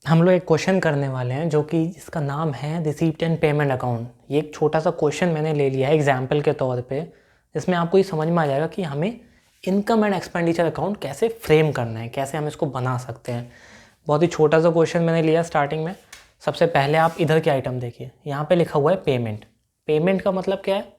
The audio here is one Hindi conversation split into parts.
हम लोग एक क्वेश्चन करने वाले हैं जो कि इसका नाम है रिसीप्ट एंड पेमेंट अकाउंट। ये एक छोटा सा क्वेश्चन मैंने ले लिया है एग्जाम्पल के तौर पे, जिसमें आपको ये समझ में आ जाएगा कि हमें इनकम एंड एक्सपेंडिचर अकाउंट कैसे फ्रेम करना है, कैसे हम इसको बना सकते हैं। बहुत ही छोटा सा क्वेश्चन मैंने लिया स्टार्टिंग में। सबसे पहले आप इधर के आइटम देखिए, यहाँ पर लिखा हुआ है पेमेंट। पेमेंट का मतलब क्या है?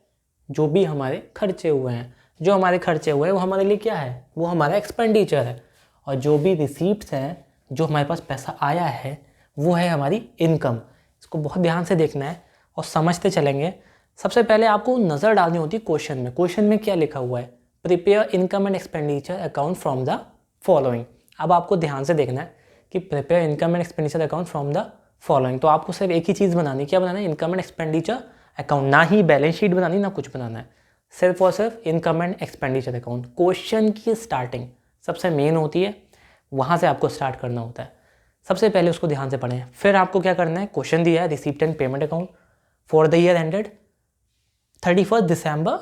जो भी हमारे खर्चे हुए हैं, जो हमारे खर्चे हुए हैं वो हमारे लिए क्या है? वो हमारा एक्सपेंडिचर है। और जो भी रिसीप्ट्स हैं, जो हमारे पास पैसा आया है, वो है हमारी इनकम। इसको बहुत ध्यान से देखना है और समझते चलेंगे। सबसे पहले आपको नज़र डालनी होती है क्वेश्चन में। क्वेश्चन में क्या लिखा हुआ है? Prepare income and expenditure account from the following. अब आपको ध्यान से देखना है कि prepare income and expenditure account from the following. तो आपको सिर्फ एक ही चीज़ बनानी है। क्या बनाना है? Income and expenditure account. ना ही बैलेंस शीट बनानी, ना कुछ बनाना है, सिर्फ और सिर्फ income and expenditure account. Question की स्टार्टिंग सबसे मेन होती है, वहाँ से आपको स्टार्ट करना होता है। सबसे पहले उसको ध्यान से पढ़ें। फिर आपको क्या करना है? क्वेश्चन दिया है receipt and payment account for the year ended 31 दिसंबर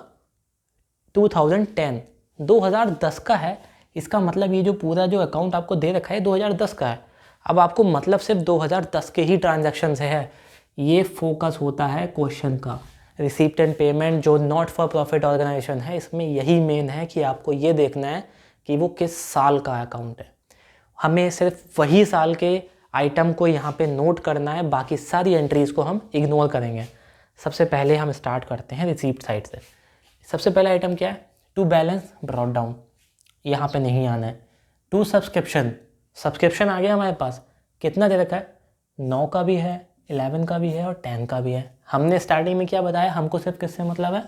2010। 2010 का है। इसका मतलब ये जो पूरा जो अकाउंट आपको दे रखा है 2010 का है। अब आपको मतलब सिर्फ 2010 के ही ट्रांजैक्शन से है, ये फोकस होता है क्वेश्चन का। रिसीप्ट एंड पेमेंट जो नॉट फॉर प्रॉफिट ऑर्गेनाइजेशन है, इसमें यही मेन है कि आपको ये देखना है कि वो किस साल का अकाउंट है। हमें सिर्फ वही साल के आइटम को यहाँ पे नोट करना है, बाकी सारी एंट्रीज को हम इग्नोर करेंगे। सबसे पहले हम स्टार्ट करते हैं रिसीप्ट साइड से। सबसे पहला आइटम क्या है? टू बैलेंस ब्रॉट डाउन, यहाँ पे नहीं आना है। टू सब्सक्रिप्शन, सब्सक्रिप्शन आ गया हमारे पास। कितना दे रखा है? 9 का भी है, 11 का भी है और 10 का भी है। हमने स्टार्टिंग में क्या बताया? हमको सिर्फ किससे मतलब है?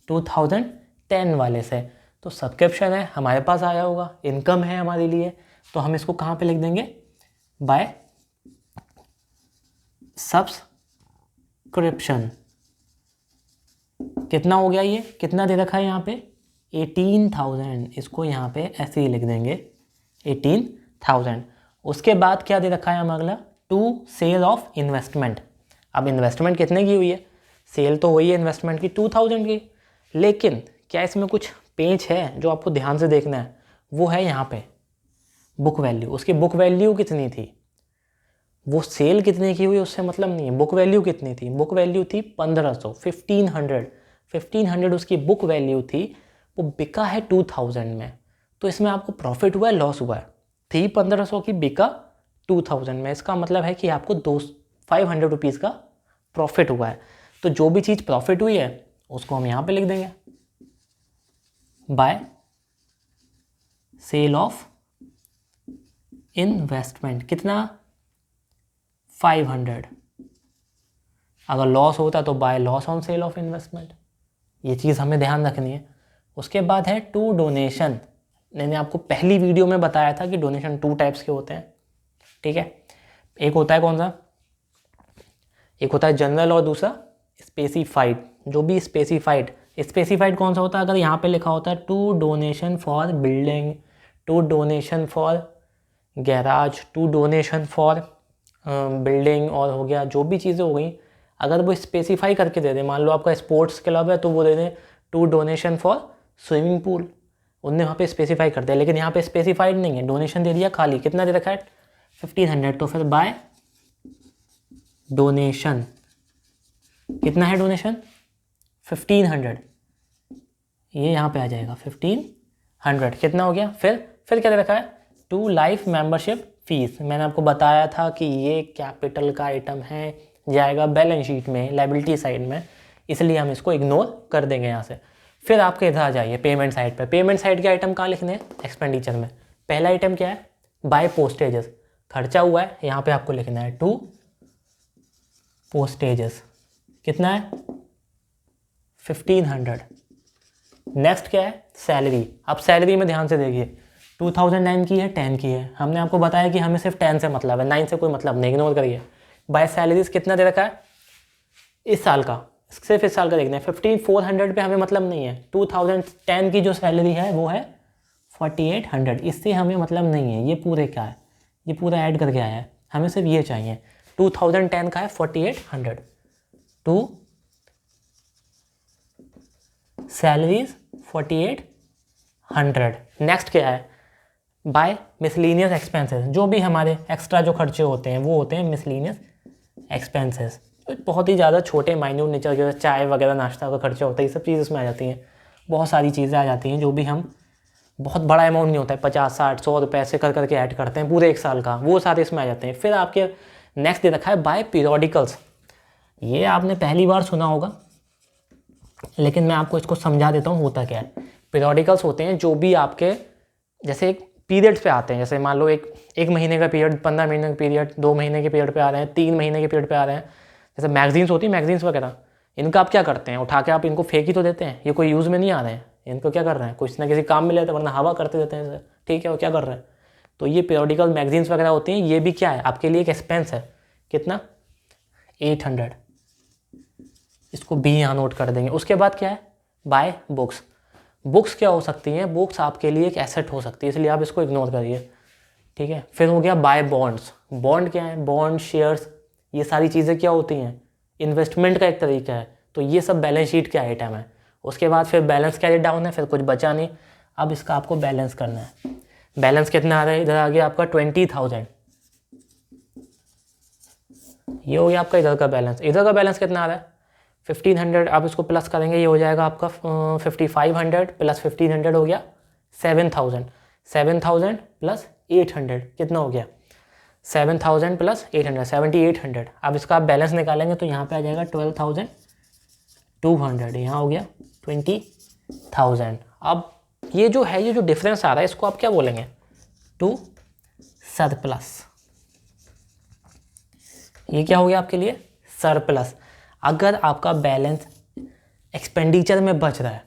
2010 वाले से। तो सब्सक्रिप्शन है, हमारे पास आया होगा, इनकम है हमारे लिए, तो हम इसको कहाँ पे लिख देंगे? By subscription. कितना हो गया? ये कितना दे रखा है यहाँ पे? 18,000। इसको यहाँ पे ऐसे ही लिख देंगे 18,000। उसके बाद क्या दे रखा है हम अगला? To sale of investment. अब इन्वेस्टमेंट कितने की हुई है? सेल तो हुई है इन्वेस्टमेंट की 2,000 की, लेकिन क्या इसमें कुछ पेंच है जो आपको ध्यान से देखना है? वो है यहाँ पे बुक वैल्यू। उसकी बुक वैल्यू कितनी थी? वो सेल कितने की हुई उससे मतलब नहीं है, बुक वैल्यू कितनी थी? बुक वैल्यू थी 1500, 1500 उसकी बुक वैल्यू थी। वो बिका है 2000 में, तो इसमें आपको प्रॉफिट हुआ है, लॉस हुआ है? थी 1500 की, बिका 2000 में, इसका मतलब है कि आपको 500 रुपीज़ का प्रॉफिट हुआ है। तो जो भी चीज़ प्रॉफिट हुई है उसको हम यहाँ पे लिख देंगे बाय सेल ऑफ इन्वेस्टमेंट। कितना? 500। अगर लॉस होता तो by loss on sale of investment. ये चीज़ हमें ध्यान रखनी है। उसके बाद है टू डोनेशन। मैंने आपको पहली वीडियो में बताया था कि डोनेशन 2 टाइप्स के होते हैं, ठीक है। एक होता है कौन सा? एक होता है जनरल और दूसरा स्पेसिफाइड। जो भी स्पेसिफाइड कौन सा होता है? अगर यहाँ पे लिखा होता है to donation for building, to donation for garage, to donation for building, और हो गया जो भी चीज़ें हो गई, अगर वो स्पेसिफाई करके दे दें, मान लो आपका स्पोर्ट्स क्लब है तो वो दे दें to donation for swimming pool, उनने वहाँ पे स्पेसिफाई कर दिया। लेकिन यहाँ पे स्पेसिफाइड नहीं है, डोनेशन दे दिया खाली। कितना दे रखा है? 1500। तो फिर बाय डोनेशन। कितना है डोनेशन? 1500। ये यहाँ पे आ जाएगा 1500। कितना हो गया? फिर क्या दे रखा है? To life membership fees. मैंने आपको बताया था कि ये कैपिटल का आइटम है, जाएगा बैलेंस शीट में, लायबिलिटी साइड में, इसलिए हम इसको इग्नोर कर देंगे यहाँ से। फिर आपके इधर आ जाइए पेमेंट साइड पे। पेमेंट साइड के आइटम कहाँ लिखने हैं? एक्सपेंडिचर में। पहला आइटम क्या है? बाय पोस्टेजेस। खर्चा हुआ है, यहाँ पे आपको लिखना है टू पोस्टेजेस। कितना है? 1500। नेक्स्ट क्या है? सैलरी। अब सैलरी में ध्यान से देखिए, 2009 की है, 10 की है। हमने आपको बताया कि हमें सिर्फ 10 से मतलब है, 9 से कोई मतलब नहीं, इग्नोर करिए। बाय सैलरीज कितना दे रखा है? इस साल का, सिर्फ इस साल का देखना है। 15,400 पे हमें मतलब नहीं है। 2010 की जो सैलरी है वो है 4800, इससे हमें मतलब नहीं है। ये पूरे क्या है? ये पूरा ऐड करके आया है, हमें सिर्फ ये चाहिए। 2010 का है 4800। To salaries 4800। नेक्स्ट क्या है? बाय मिसलीनियस एक्सपेंसेस, जो भी हमारे एक्स्ट्रा जो खर्चे होते हैं वो होते हैं मिसलीनियस एक्सपेंसेस। बहुत ही ज़्यादा छोटे माइन्यूट नेचर के, चाय वगैरह नाश्ता का खर्चा होता है, ये सब चीज़ इसमें आ जाती हैं। बहुत सारी चीज़ें आ जाती हैं जो भी हम, बहुत बड़ा अमाउंट नहीं होता है, 50 60 100 रुपये ऐसे कर करके ऐड करते हैं पूरे एक साल का, वो सारे इसमें आ जाते हैं। फिर आपके नेक्स्ट दे रखा है बाय पीरियोडिकल्स। ये आपने पहली बार सुना होगा, लेकिन मैं आपको इसको समझा देता हूँ होता क्या है। पीरियोडिकल्स होते हैं जो भी आपके जैसे एक पीरियड्स पे आते हैं, जैसे मान लो एक महीने का पीरियड, 15 महीने का पीरियड, 2 महीने के पीरियड पे आ रहे हैं, 3 महीने के पीरियड पे आ रहे हैं। जैसे मैगजीन्स होती है, मैगजीन्स वगैरह, इनका आप क्या करते हैं, उठा के आप इनको फेंक ही तो देते हैं, ये कोई यूज़ में नहीं आ रहे हैं, इनको क्या कर रहे हैं, कुछ ना किसी काम में लेते हैं, वरना हवा करते देते हैं इसे, ठीक है, वो क्या कर रहे हैं। तो ये पीरियोडिकल मैगजीन्स वगैरह होती हैं, ये भी क्या है आपके लिए एक एक्सपेंस है। कितना, 800, इसको भी यहाँ नोट कर देंगे। उसके बाद क्या है, बाय बुक्स। बुक्स क्या हो सकती हैं, बुक्स आपके लिए एक एसेट हो सकती है, इसलिए आप इसको इग्नोर करिए, ठीक है। फिर हो गया बाय बॉन्ड्स। बॉन्ड क्या है, बॉन्ड, शेयर्स, ये सारी चीज़ें क्या होती हैं, इन्वेस्टमेंट का एक तरीका है, तो ये सब बैलेंस शीट के आइटम है। उसके बाद फिर बैलेंस कैरी डाउन है, फिर कुछ बचा नहीं, अब इसका आपको बैलेंस करना है। बैलेंस कितना आ रहा है, इधर आ गया आपका 20,000, ये हो गया आपका इधर का बैलेंस। इधर का बैलेंस कितना आ रहा है, 1500, आप इसको प्लस करेंगे, ये हो जाएगा आपका 5500 प्लस 1500 हो गया 7000, 7000 प्लस 800 कितना हो गया, 7000 प्लस 800, 7800। अब इसका आप बैलेंस निकालेंगे तो यहाँ पे आ जाएगा 12,200, यहाँ हो गया 20,000। अब ये जो है, ये जो डिफरेंस आ रहा है, इसको आप क्या बोलेंगे, टू सरप्लस। ये क्या हो गया आपके लिए, सरप्लस। अगर आपका बैलेंस एक्सपेंडिचर में बच रहा है,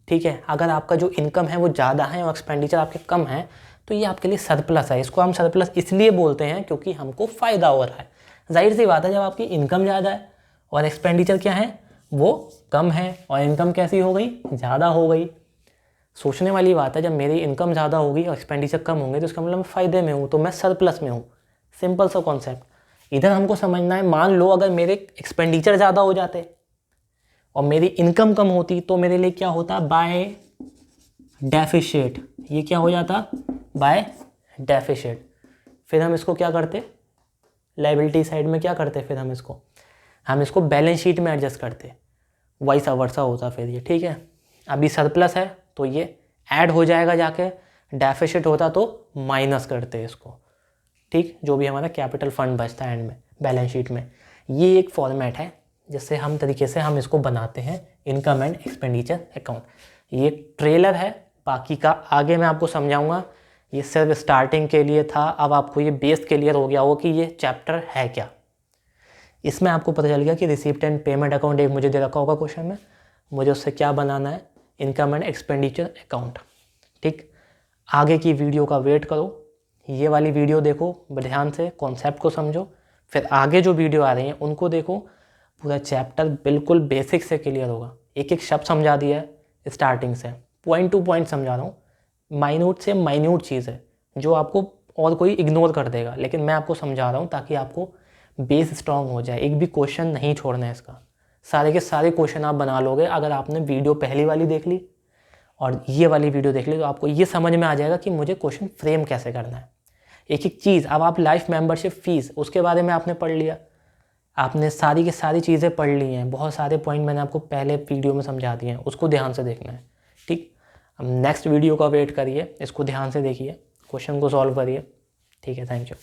ठीक है, अगर आपका जो इनकम है वो ज़्यादा है और एक्सपेंडिचर आपके कम है, तो ये आपके लिए सरप्लस है। इसको हम सरप्लस इसलिए बोलते हैं क्योंकि हमको फ़ायदा हो रहा है। जाहिर सी बात है, जब आपकी इनकम ज़्यादा है और एक्सपेंडिचर क्या है, वो कम है, और इनकम कैसी हो गई, ज़्यादा हो गई। सोचने वाली बात है, जब मेरी इनकम ज़्यादा होगी और एक्सपेंडिचर कम होंगे तो इसका मतलब मैं फ़ायदे में हूँ, तो मैं सरप्लस में हूँ। सिंपल सा कॉन्सेप्ट इधर हमको समझना है। मान लो अगर मेरे एक्सपेंडिचर ज़्यादा हो जाते और मेरी इनकम कम होती, तो मेरे लिए क्या होता, बाय डेफिशिट। ये क्या हो जाता, बाय डेफिशिट। फिर हम इसको क्या करते, लायबिलिटी साइड में क्या करते, फिर हम इसको बैलेंस शीट में एडजस्ट करते, वाइस वर्सा होता फिर ये, ठीक है। अभी सरप्लस है तो ये ऐड हो जाएगा जाके, डेफिशिट होता तो माइनस करते इसको, ठीक, जो भी हमारा कैपिटल फंड बचता है एंड में बैलेंस शीट में। ये एक फॉर्मेट है जिससे हम तरीके से हम इसको बनाते हैं इनकम एंड एक्सपेंडिचर अकाउंट। ये ट्रेलर है, बाकी का आगे मैं आपको समझाऊंगा। ये सिर्फ स्टार्टिंग के लिए था, अब आपको ये बेस क्लियर हो गया हो कि ये चैप्टर है क्या। इसमें आपको पता चल गया कि रिसीप्ट एंड पेमेंट अकाउंट एक मुझे दे रखा होगा क्वेश्चन में, मुझे उससे क्या बनाना है, इनकम एंड एक्सपेंडिचर अकाउंट, ठीक। आगे की वीडियो का वेट करो, ये वाली वीडियो देखो ध्यान से, कॉन्सेप्ट को समझो, फिर आगे जो वीडियो आ रही हैं उनको देखो। पूरा चैप्टर बिल्कुल बेसिक से क्लियर होगा, एक एक शब्द समझा दिया है स्टार्टिंग से, पॉइंट टू पॉइंट समझा रहा हूँ। माइन्यूट से माइन्यूट चीज़ है जो आपको और कोई इग्नोर कर देगा, लेकिन मैं आपको समझा रहा हूँ ताकि आपको बेस स्ट्रॉन्ग हो जाए। एक भी क्वेश्चन नहीं छोड़ना है इसका, सारे के सारे क्वेश्चन आप बना लोगे अगर आपने वीडियो पहली वाली देख ली और ये वाली वीडियो देख ली, तो आपको ये समझ में आ जाएगा कि मुझे क्वेश्चन फ्रेम कैसे करना है, एक एक चीज़। अब आप लाइफ मेंबरशिप फीस, उसके बारे में आपने पढ़ लिया, आपने सारी की सारी चीज़ें पढ़ ली हैं, बहुत सारे पॉइंट मैंने आपको पहले वीडियो में समझा दिए हैं, उसको ध्यान से देखना है, ठीक। अब नेक्स्ट वीडियो का वेट करिए, इसको ध्यान से देखिए, क्वेश्चन को सॉल्व करिए, ठीक है। Thank you.